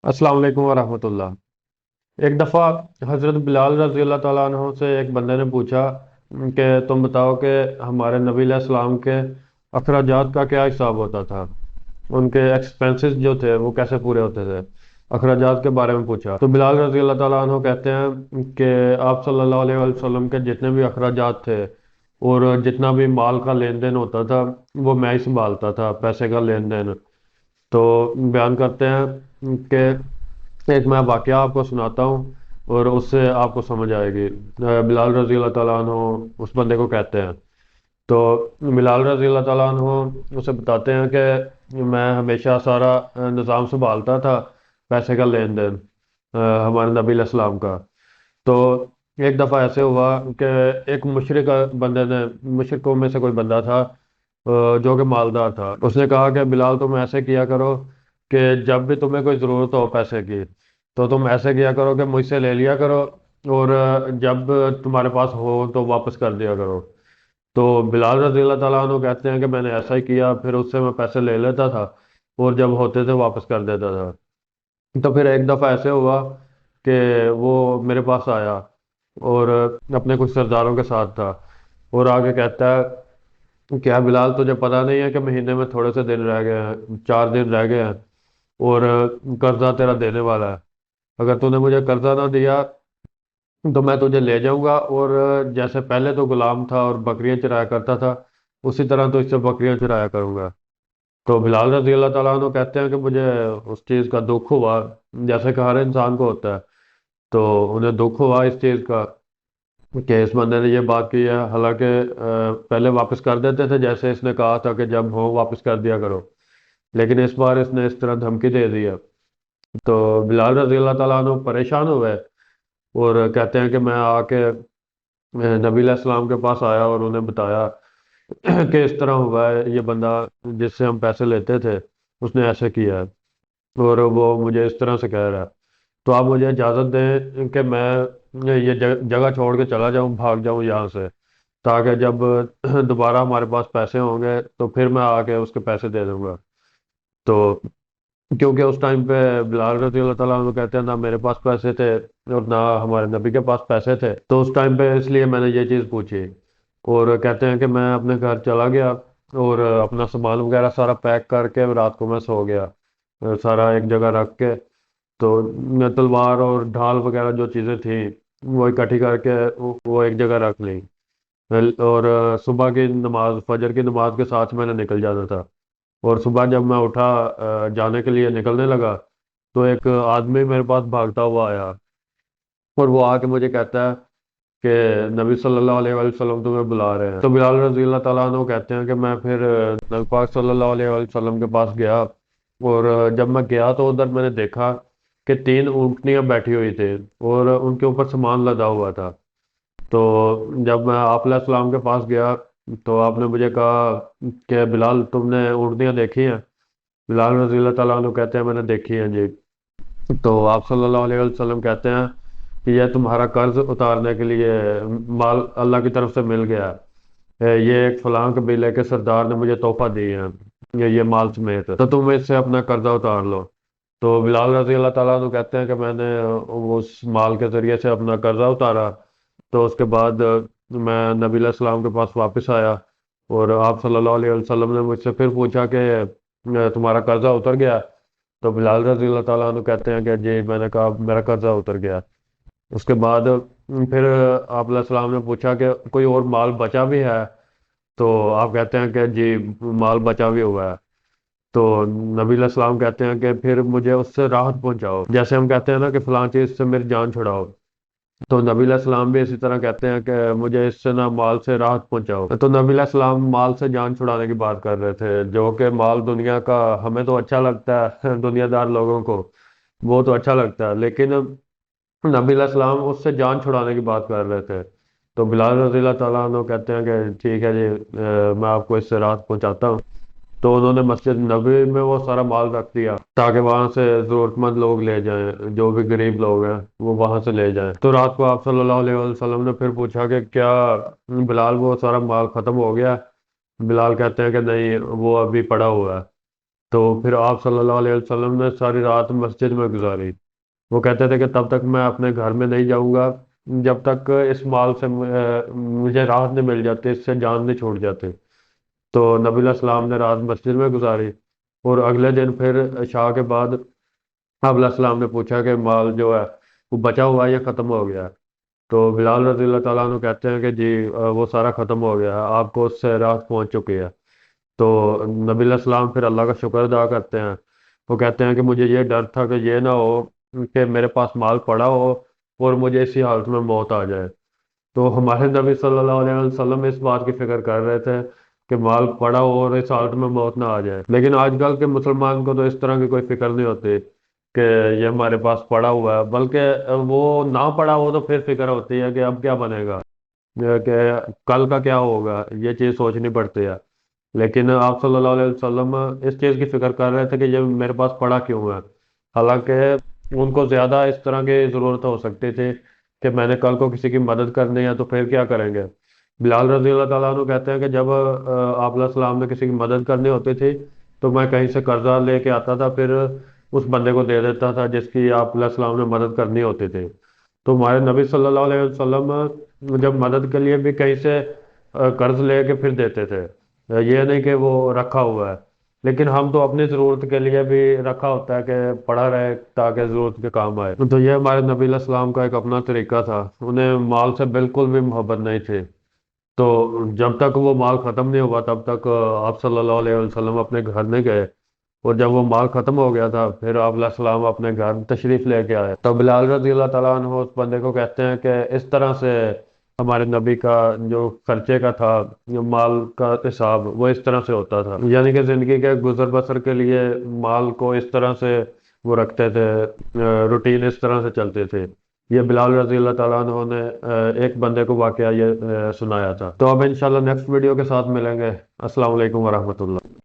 अस्सलाम वालेकुम वरहमतुल्लाह। एक दफ़ा हज़रत बिलाल रज़ी अल्लाह ताला अन्हो से एक बंदे ने पूछा कि तुम बताओ कि हमारे नबी अलैहिस्सलाम के अखराजात का क्या हिसाब होता था। उनके एक्सपेंसेस जो थे वो कैसे पूरे होते थे। अखराजात के बारे में पूछा तो बिलाल रज़ी अल्लाह ताला अन्हो कहते हैं कि आप सल्लल्लाहु अलैहि वसल्लम के जितने भी अखराजात थे और जितना भी माल का लेन देन होता था वो मैं ही संभालता था, पैसे का लेन देन। तो बयान करते हैं कि एक मैं वाकया आपको सुनाता हूँ और उससे आपको समझ आएगी। बिलाल रजी अल्लाह ताला अन्हो उस बंदे को कहते हैं। तो बिलाल रजी अल्लाह ताला अन्हो उसे बताते हैं कि मैं हमेशा सारा निज़ाम संभालता था, पैसे का लेन देन हमारे नबी अलैहिस्सलाम का। तो एक दफ़ा ऐसे हुआ कि एक मुशरिक बंदे ने, मुशरिकों में से कोई बंदा था जो कि मालदार था। उसने कहा कि बिलाल तुम ऐसे किया करो कि जब भी तुम्हें कोई ज़रूरत हो पैसे की तो तुम ऐसे किया करो कि मुझसे ले लिया करो और जब तुम्हारे पास हो तो वापस कर दिया करो। तो बिलाल रज़ी अल्लाह ताला अन्हु कहते हैं कि मैंने ऐसा ही किया, फिर उससे मैं पैसे ले लेता था और जब होते थे वापस कर देता था। तो फिर एक दफ़ा ऐसे हुआ कि वो मेरे पास आया और अपने कुछ सरदारों के साथ था और आगे कहता है क्या बिलाल तुझे पता नहीं है कि महीने में थोड़े से दिन रह गए हैं, 4 दिन रह गए हैं और कर्जा तेरा देने वाला है। अगर तूने मुझे कर्जा ना दिया तो मैं तुझे ले जाऊंगा और जैसे पहले तो गुलाम था और बकरियां चराया करता था उसी तरह तो इससे बकरियां चराया करूंगा। तो बिलाल रजी अल्लाह ताला अन्हु कहते हैं कि मुझे उस चीज़ का दुख हुआ जैसे कि हर इंसान को होता है। तो उन्हें दुख हुआ इस चीज़ का कि इस बंदे ने ये बात की है, हालांकि पहले वापस कर देते थे जैसे इसने कहा था कि जब हो वापस कर दिया करो, लेकिन इस बार इसने इस तरह धमकी दे दी है। तो बिलाल रजी अल्लाह ताला अन्हु परेशान हुए और कहते हैं कि मैं आके नबी अलैहिस्सलाम के पास आया और उन्हें बताया कि इस तरह हुआ है, ये बंदा जिससे हम पैसे लेते थे उसने ऐसे किया है और वो मुझे इस तरह से कह रहा है। तो आप मुझे इजाज़त दें कि मैं ये जगह छोड़ के चला जाऊं, भाग जाऊं यहाँ से, ताकि जब दोबारा हमारे पास पैसे होंगे तो फिर मैं आके उसके पैसे दे दूंगा। तो क्योंकि उस टाइम पे बिलाल रज़ी अल्लाह ताला अन्हु कहते हैं ना मेरे पास पैसे थे और ना हमारे नबी के पास पैसे थे, तो उस टाइम पे इसलिए मैंने ये चीज़ पूछी। और कहते हैं कि मैं अपने घर चला गया और अपना सामान वगैरह सारा पैक करके रात को मैं सो गया, सारा एक जगह रख के। तो मैं तलवार और ढाल वगैरह जो चीज़ें थी वो इकट्ठी करके वो एक जगह रख ली। और सुबह की नमाज, फजर की नमाज के साथ मैंने निकल जाना था। और सुबह जब मैं उठा जाने के लिए निकलने लगा तो एक आदमी मेरे पास भागता हुआ आया और वो आके मुझे कहता है कि नबी सल्लल्लाहु अलैहि वसल्लम तुम्हें बुला रहे हैं। तो बिलाल रज़ी अल्लाह ताला अन्हु कहते हैं कि मैं फिर नबी पाक सल्लल्लाहु अलैहि वसल्लम के पास गया और जब मैं गया तो उधर मैंने देखा कि 3 ऊँटनियाँ बैठी हुई थी और उनके ऊपर सामान लदा हुआ था। तो जब मैं आप सलाम के पास गया तो आपने मुझे कहा कि बिलाल तुमने ऊँटनियाँ देखी हैं। बिलाल रज़ी अल्लाह ताला अन्हु कहते हैं मैंने देखी हैं जी। तो आप सल्लल्लाहु अलैहि वसल्लम कहते हैं कि यह तुम्हारा कर्ज उतारने के लिए माल अल्लाह की तरफ से मिल गया है। ये एक फलां कबीले के सरदार ने मुझे तोहफा दी है, ये माल समेत, तो तुम इससे अपना कर्जा उतार लो। तो बिलाल रज़ी अल्लाह ताला अन्हु कहते हैं कि मैंने उस माल के जरिए से अपना कर्जा उतारा। तो उसके बाद मैं नबी अलैहिस्सलाम के पास वापस आया और आप सल्लल्लाहु अलैहि वसल्लम ने मुझसे फिर पूछा कि तुम्हारा कर्जा उतर गया। तो बिलाल रज़ी अल्लाह ताला अन्हु कहते हैं कि जी मैंने कहा मेरा कर्जा उतर गया। उसके बाद फिर आप सलाम ने पूछा कि कोई और माल बचा भी है। तो आप कहते हैं कि जी माल बचा भी हुआ है। तो नबी सलाम कहते हैं कि फिर मुझे उससे राहत पहुंचाओ, जैसे हम कहते हैं ना कि फलां चीज़ से मेरी जान छुड़ाओ। तो नबी सलाम भी इसी तरह कहते हैं कि मुझे इससे ना माल से राहत पहुंचाओ। तो नबी सलाम माल से जान छुड़ाने की बात कर रहे थे, जो कि माल दुनिया का हमें तो अच्छा लगता है दुनियादार लोगों को वो तो अच्छा लगता है, लेकिन नबी सलाम उससे जान छुड़ाने की बात कर रहे थे। तो बिलाल रज़ी अल्लाह ताला अन्हु कहते हैं कि ठीक है जी, मैं आपको इससे राहत पहुंचाता हूँ। तो उन्होंने मस्जिद नबी में वो सारा माल रख दिया ताकि वहां से जरूरतमंद लोग ले जाएं, जो भी गरीब लोग हैं वो वहां से ले जाएं। तो रात को आप सल्लल्लाहु अलैहि वसल्लम ने फिर पूछा कि क्या बिलाल वो सारा माल खत्म हो गया। बिलाल कहते हैं कि नहीं, वो अभी पड़ा हुआ है। تو پھر آپ صلی اللہ علیہ وسلم نے ساری رات مسجد میں گزاری۔ وہ کہتے تھے کہ تب تک میں اپنے گھر میں نہیں جاؤں گا جب تک اس مال سے مجھے راحت نہیں مل جاتی، اس سے جان نہیں چھوٹ جاتے۔ تو نبی علیہ السلام نے رات مسجد میں گزاری، اور اگلے دن پھر عشاء کے بعد آپ علیہ السلام نے پوچھا کہ مال جو ہے وہ بچا ہوا ہے یا ختم ہو گیا ہے؟ تو بلال رضی اللہ تعالیٰ عنہ کہتے ہیں کہ جی وہ سارا ختم ہو گیا ہے، آپ کو اس سے راحت پہنچ چکی ہے۔ تو نبی علیہ السلام پھر اللہ کا شکر ادا کرتے ہیں۔ وہ کہتے ہیں کہ مجھے یہ ڈر تھا کہ یہ نہ ہو کہ میرے پاس مال پڑا ہو اور مجھے اسی حالت میں موت آ جائے۔ تو ہمارے نبی صلی اللہ علیہ وسلم اس بات کی فکر کر رہے تھے کہ مال پڑا ہو اور اس حالت میں موت نہ آ جائے، لیکن آج کل کے مسلمان کو تو اس طرح کی کوئی فکر نہیں ہوتی کہ یہ ہمارے پاس پڑا ہوا ہے، بلکہ وہ نہ پڑا ہو تو پھر فکر ہوتی ہے کہ اب کیا بنے گا، کہ کل کا کیا ہوگا، یہ چیز سوچنی پڑتی ہے۔ لیکن آپ صلی اللہ علیہ وسلم اس چیز کی فکر کر رہے تھے کہ یہ میرے پاس پڑا کیوں ہے، حالانکہ ان کو زیادہ اس طرح کی ضرورت ہو سکتی تھی کہ میں نے کل کو کسی کی مدد کرنی ہے تو پھر کیا کریں گے۔ بلال رضی اللہ تعالیٰ عنہ کہتے ہیں کہ جب آپ علیہ السلام نے کسی کی مدد کرنی ہوتی تھی تو میں کہیں سے قرضہ لے کے آتا تھا، پھر اس بندے کو دے دیتا تھا جس کی آپ علیہ السلام نے مدد کرنی ہوتی تھی۔ تو ہمارے نبی صلی اللہ علیہ وسلم جب مدد کے لیے بھی کہیں سے قرض لے کے پھر دیتے تھے، یہ نہیں کہ وہ رکھا ہوا ہے۔ لیکن ہم تو اپنی ضرورت کے لیے بھی رکھا ہوتا ہے کہ پڑا رہے تاکہ ضرورت کے کام آئے۔ تو یہ ہمارے نبی علیہ السلام کا ایک اپنا طریقہ تھا، انہیں مال سے بالکل بھی محبت نہیں تھی۔ تو جب تک وہ مال ختم نہیں ہوا تب تک آپ صلی اللہ علیہ وسلم اپنے گھر نہیں گئے، اور جب وہ مال ختم ہو گیا تھا پھر آپ علیہ السلام اپنے گھر تشریف لے کے آئے۔ تو بلال رضی اللہ تعالیٰ عنہ اس بندے کو کہتے ہیں کہ اس طرح سے ہمارے نبی کا جو خرچے کا تھا، جو مال کا حساب، وہ اس طرح سے ہوتا تھا، یعنی کہ زندگی کے گزر بسر کے لیے مال کو اس طرح سے وہ رکھتے تھے، روٹین اس طرح سے چلتے تھے۔ یہ بلال رضی اللہ تعالیٰ عنہ نے ایک بندے کو واقعہ یہ سنایا تھا۔ تو اب انشاءاللہ نیکسٹ ویڈیو کے ساتھ ملیں گے۔ السلام علیکم ورحمۃ اللہ۔